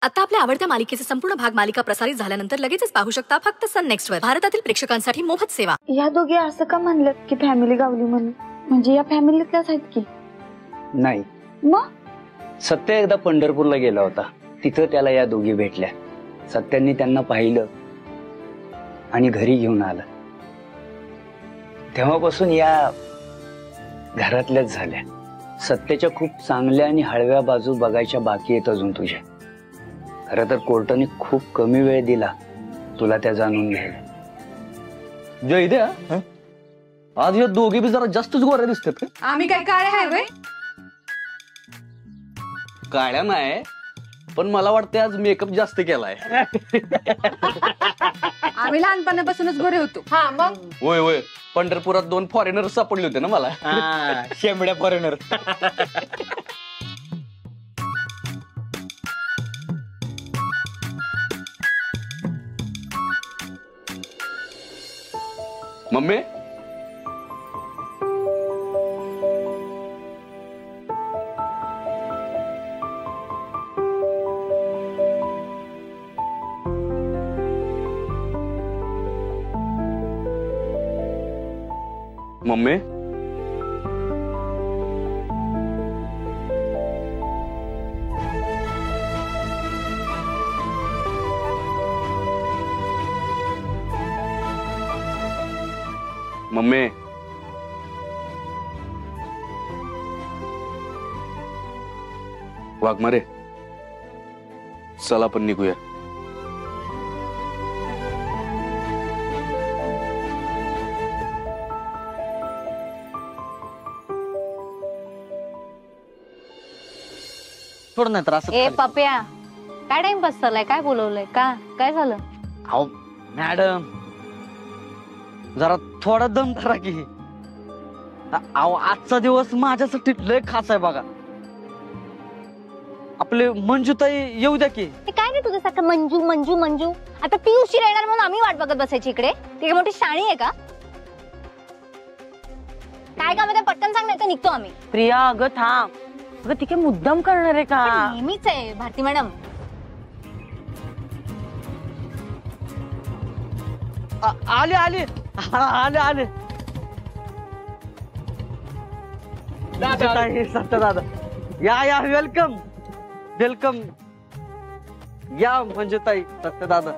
आता आपल्या आवडत्या मालिकेचे संपूर्ण भाग मालिका प्रसारित झाल्यानंतर लगेचच पाहू शकता फक्त सन नेक्स्ट वर. भारतातील प्रेक्षकांसाठी मोफत सेवा. या दोघी असं का म्हणलं की फॅमिली गावली म्हणून? म्हणजे या फॅमिलीतल्याच आहेत की? नाही. मग सत्य एकदा पंढरपूरला गेला होता, तिथं त्याला या दोघी भेटल्या. सत्यांनी त्यांना पाहिलं आणि घरी घेऊन आलं. तेव्हापासून या घरातल्याच झाल्या. सत्याच्या खूप चांगल्या आणि हळव्या बाजू बघायच्या बाकी आहेत अजून तुझ्या. खरं तर कोर्टाने खूप कमी वेळ दिला तुला त्या जाणून घ्यायला. जय द्या आज या दोघे बी जरा जास्तच गोऱ्या दिसतात का? आम्ही काय काळे आहे वे? काळ्या नाही, पण मला वाटतं आज मेकअप जास्त केलाय. आम्ही लहानपणापासूनच गोरे होतो. हा मग होय होय, पंढरपुरात 2 फॉरेनर सापडले होते ना मला. शेंबड्या foreigner. Mummy mummy mummy Waghmare चला आपण निघूया. थोडं नाही तर असं ए पप्या, काय टाइमपास चाललाय? काय बोलवलंय? का काय झालं? अहो मॅडम जरा थोडा दम धरा की. अहो आजचा दिवस माझ्यासाठी लय खास आहे बघा. आपले मंजूताई येऊ द्या की. ते काय रे तुझं सारखं मंजू मंजू मंजू? आता ती उशीर येणार म्हणून आम्ही वाट बघत बसायची इकडे? ती काय मोठी शाणी आहे का? काय काम आहे पटकन सांग, नाही तर निघतो आम्ही. प्रिया अगं थांब, अगं ती काय मुद्दाम करणार आहे का? नेहमीच आहे भारती मॅडम. आले आले आले आले. सत्य दादा या या, वेलकम वेलकम. या मंजूताई, सत्य दादा.